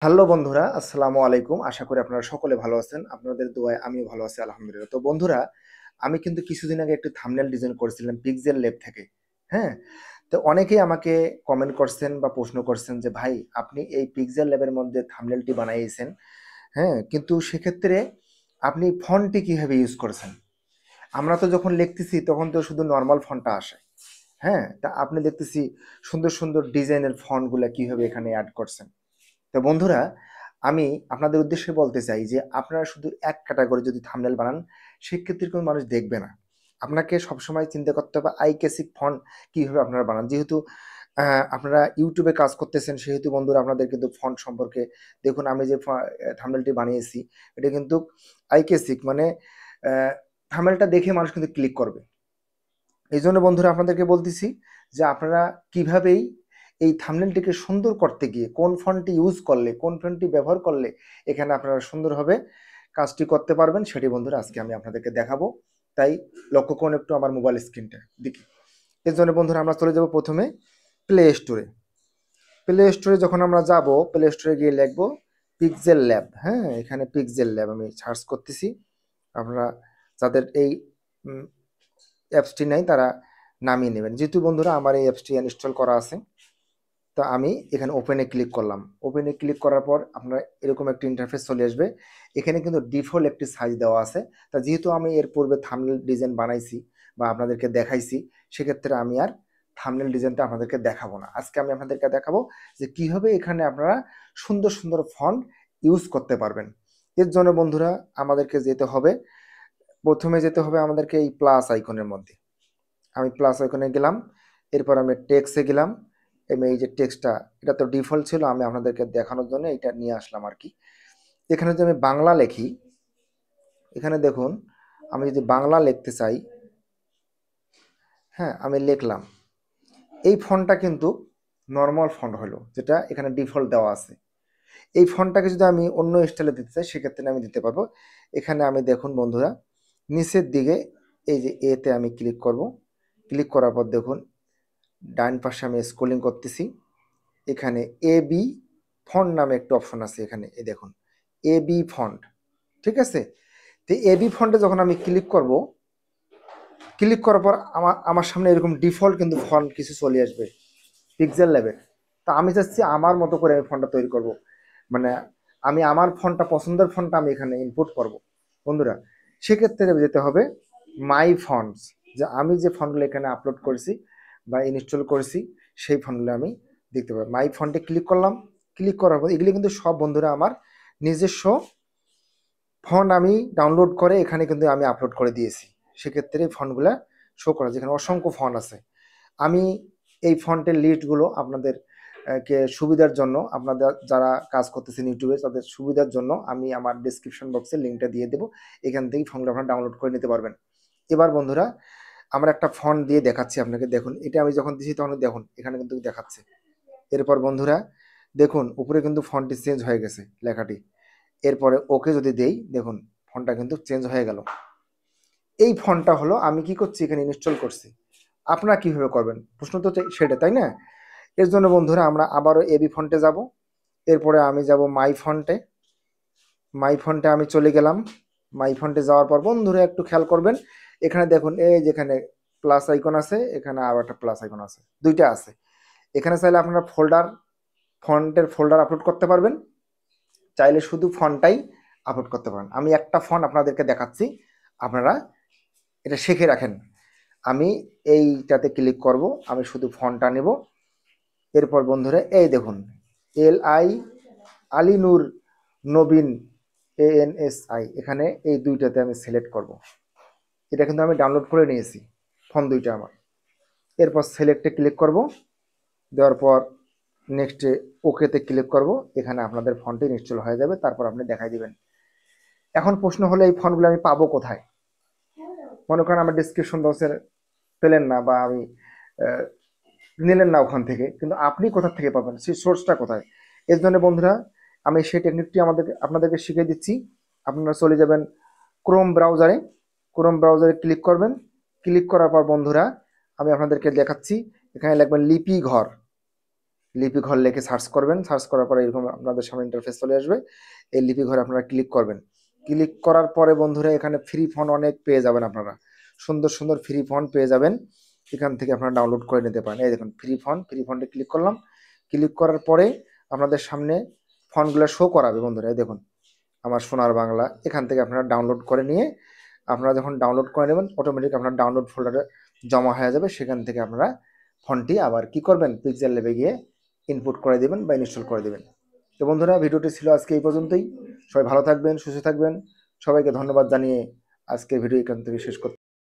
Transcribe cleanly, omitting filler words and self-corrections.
Hello বন্ধুরা, আসসালামু আলাইকুম। আশা করি আপনারা সকলে ভালো আছেন। আপনাদের দোয়ায় আমিও ভালো আছি আলহামদুলিল্লাহ। তো বন্ধুরা, আমি কিন্তু কিছুদিন আগে একটি থাম্বনেল ডিজাইন করেছিলাম পিক্সেল ল্যাব থেকে। হ্যাঁ? তো অনেকেই আমাকে কমেন্ট করছেন বা প্রশ্ন করছেন যে, "ভাই, আপনি এই পিক্সেল ল্যাবের মধ্যে থাম্বনেলটি বানাইয়েছেন, হ্যাঁ? কিন্তু সেক্ষেত্রে আপনি ফন্টটি কিভাবে ইউজ করেছেন? আমরা তো যখন লিখতেছি তখন তো শুধু নরমাল ফন্টটা আসে। হ্যাঁ? তা আপনি দেখতেছি সুন্দর, সুন্দর ডিজাইনের ফন্টগুলা কিভাবে এখানে এড করছেন?" তো বন্ধুরা, আমি আপনাদের উদ্দেশ্যে বলতে চাই যে আপনারা শুধু এক ক্যাটাগরি যদি থাম্বনেল বানান, সেক্ষেত্রে কোনো মানুষ দেখবে না। আপনাকে সবসময় চিন্তা করতে হবে আইকেসিক ফন্ট কিভাবে আপনারা বানান। যেহেতু আপনারা YouTube এ কাজ করতেছেন, সেহেতু বন্ধুরা আপনাদের কিন্তু ফন্ট সম্পর্কে দেখুন আমি যে থাম্বনেলটি বানিয়েছি, এটা কিন্তু আইকেসিক মানে অ্যা থাম্বনেলটা দেখে মানুষ কিন্তু ক্লিক করবে। এইজন্য বন্ধুরা আপনাদেরকে বলতেছি যে আপনারা কিভাবেই এই থাম্বনেলটিকে সুন্দর করতে গিয়ে কোন ফন্টটি ইউজ করলে, কোন ফন্টটি ব্যবহার করলে এখানে আপনারা সুন্দরভাবে কাজটি করতে পারবেন সেটি বন্ধুরা আজকে আমি আপনাদেরকে দেখাবো। তাই লক্ষ্য করুন একটু আমার মোবাইল স্ক্রিনটা দিকে। এর জন্য বন্ধুরা আমরা চলে যাব ১ম এ প্লে স্টোরে। প্লে স্টোরে যখন আমরা যাব, প্লে স্টোরে গিয়ে লিখব পিক্সেল ল্যাব, হ্যাঁ? এখানে পিক্সেল ল্যাব আমি সার্চ করতেছি। আপনারা যাদের এই উম অ্যাপসটি নাই তারা নামিয়ে নেবেন। যেহেতু বন্ধুরা আমার এই অ্যাপসটি ইনস্টল করা আছে, তো আমি এখানে ওপেনে ক্লিক করলাম। ওপেনে ক্লিক করার পর আপনার এরকম একটা ইন্টারফেস চলে আসবে। এখানে কিন্তু ডিফল্ট একটি সাইজ দেওয়া আছে। তা যেহেতু আমি এর পূর্বে থাম্বনেল ডিজাইন বানাইছি বা আপনাদেরকে দেখাইছি, সেক্ষেত্রে আমি আর থাম্বনেল ডিজাইনটা আপনাদেরকে দেখাবো না। আজকে আমি আপনাদেরকে দেখাবো যে কিভাবে এখানে আপনারা সুন্দর, সুন্দর ফন্ট ইউজ করতে পারবেন। এর জন্য বন্ধুরা আমাদেরকে যেতে হবে, ১ম এ যেতে হবে আমাদেরকে এই প্লাস আইকনের মধ্যে। আমি প্লাস আইকনে গেলাম, এরপর আমি টেক্সটে গেলাম। আমি এই যে টেক্সটটা, এটা তো ডিফল্ট ছিল, আমি আপনাদেরকে দেখানোর জন্য এটা নিয়ে আসলাম আরকি। এখানে যদি আমি বাংলা লিখি, এখানে দেখুন আমি যদি বাংলা লিখতে চাই, হ্যাঁ? আমি লিখলাম। এই ফন্টটা কিন্তু নরমাল ফন্ট হলো, যেটা এখানে ডিফল্ট দেওয়া আছে। এই ফন্টটাকে যদি আমি অন্য স্টাইলে দিতে চাই, সেক্ষেত্রে আমি দিতে পারবো। এখানে আমি দেখুন বন্ধুরা, নিচের দিকে এই যে এতে আমি ক্লিক করব। ক্লিক করার পর দেখুন ডান পাশে আমি স্ক্রলিং করতেছি। এখানে এবি ফন্ট নামে একটা অপশন আছে এখানে, এই দেখুন এবি ফন্ট, ঠিক আছে? তো এবি ফন্টে যখন আমি ক্লিক করব, ক্লিক করার পর আমার আমার সামনে এরকম ডিফল্ট কিন্তু ফন্ট কিছু চলে আসবে পিক্সেল ল্যাবের। তা আমি চাচ্ছি আমার মতো করে আমি ফন্টটা তৈরি করব, মানে আমি আমার ফন্টটা পছন্দের ফন্টটা আমি এখানে ইনপুট করব বন্ধুরা। সেক্ষেত্রে যেতে হবে মাই ফন্টস, যে আমি যে ফন্টগুলো এখানে আপলোড করেছি বা ইনস্টল করেছি সেই ফন্টগুলো আমি দেখতে পাবো। মাই ফন্টে ক্লিক করলাম। ক্লিক করার পর এগুলি কিন্তু সব বন্ধুরা আমার নিজস্ব ফন্ট আমি ডাউনলোড করে এখানে কিন্তু আমি আপলোড করে দিয়েছি। সেক্ষেত্রে এই ফন্টগুলা শো করা, যেখানে অসংখ্য ফন্ট আছে। আমি এই ফন্টের লিস্টগুলো আপনাদের কে সুবিধার জন্য, আপনাদের যারা কাজ করতেছেন ইউটিউবে তাদের সুবিধার জন্য আমি আমার ডেসক্রিপশন বক্সে লিঙ্কটা দিয়ে দেবো। এখান থেকেই ফন্টগুলো আপনারা ডাউনলোড করে নিতে পারবেন। এবার বন্ধুরা আমরা একটা ফন্ট দিয়ে দেখাচ্ছি আপনাকে, দেখুন এটা আমি যখন দিছি তখন দেখুন এখানে কিন্তু দেখাচ্ছে। এরপর বন্ধুরা দেখুন উপরে কিন্তু ফন্টটি চেঞ্জ হয়ে গেছে লেখাটি। এরপরে ওকে যদি দেই, দেখুন ফন্টটা কিন্তু চেঞ্জ হয়ে গেল। এই ফন্টটা হলো আমি কি করছি এখানে ইনস্টল করছি। আপনারা কিভাবে করবেন? প্রশ্ন তো সেটা, তাই না? এর জন্য বন্ধুরা আমরা আবারও এবি ফন্টে যাব। এরপরে আমি যাব মাই ফন্টে। মাই ফন্টে আমি চলে গেলাম। মাই ফন্টে যাওয়ার পর বন্ধুরা একটু খেয়াল করবেন, এখানে দেখুন এই যেখানে প্লাস আইকন আছে, এখানে আরো একটা প্লাস আইকন আছে। ২ টা আছে। এখানে চাইলে আপনারা ফন্টের ফোল্ডার আপলোড করতে পারবেন। চাইলে শুধু ফন্টটাই আপলোড করতে পারেন। আমি একটা ফন্ট আপনাদেরকে দেখাচ্ছি। আপনারা এটা শিখে রাখেন। আমি এইটাতে ক্লিক করব। আমি শুধু ফন্টটা নেব। এরপর বন্ধুরা এই দেখুন এল-আই আলী নূর নবীন ANSI, এখানে এই ২ টাতে আমি সিলেক্ট করব। এটা কিন্তু আমি ডাউনলোড করে নিয়েছি ফন্ট ২ টা আমার। এরপর সিলেক্টে ক্লিক করব। দেওয়ার পর নেক্সটে ওকেতে ক্লিক করব। এখানে আপনাদের ফন্টটি ইনস্টল হয়ে যাবে। তারপর আপনি দেখাই দিবেন। এখন প্রশ্ন হলো এই ফন্টগুলো আমি পাবো কোথায়? মনে করেন আমার ডেসক্রিপশন বক্সের পেলেন না বা আমি নিলেন না ওখান থেকে, কিন্তু আপনি কোথা থেকে পাবেন, সেই সোর্সটা কোথায়? এর জন্য বন্ধুরা আমি সেই টেকনিকটি আপনাদেরকে শিখিয়ে দিচ্ছি। আপনারা চলে যাবেন ক্রোম ব্রাউজারে। ক্রোম ব্রাউজারে ক্লিক করবেন। ক্লিক করার পর বন্ধুরা আমি আপনাদেরকে দেখাচ্ছি, এখানে লিখবেন লিপি ঘর। লিপি ঘর লিখে সার্চ করবেন, সার্চ করার পরে এরকম আপনাদের সামনে ইন্টারফেস চলে আসবে। এই লিপি ঘরে আপনারা ক্লিক করবেন। ক্লিক করার পরে বন্ধুরা এখানে ফ্রি ফন্ট অনেক পেয়ে যাবেন, আপনারা সুন্দর সুন্দর ফ্রি ফন্ট পেয়ে যাবেন, এখান থেকে আপনারা ডাউনলোড করে নিতে পারেন। এই দেখুন ফ্রি ফন্টে ক্লিক করলাম। ক্লিক করার পরে আপনাদের সামনে ফন্টগুলো শো করাবে বন্ধুরা। এই দেখুন আমার সোনার বাংলা, এখান থেকে আপনারা ডাউনলোড করে নিয়ে আপনারা যখন ডাউনলোড করে নেবেন অটোমেটিক আপনার ডাউনলোড ফোল্ডারে জমা হয়ে যাবে। সেখান থেকে আপনারা ফন্টটি আবার কি করবেন, পিক্সেল ল্যাবে গিয়ে ইনপুট করে দেবেন বা ইনস্টল করে দেবেন। তো বন্ধুরা ভিডিওটি ছিল আজকে এই পর্যন্তই। সবাই ভালো থাকবেন, সুস্থ থাকবেন। সবাইকে ধন্যবাদ জানিয়ে আজকের ভিডিও এখান থেকে শেষ করতে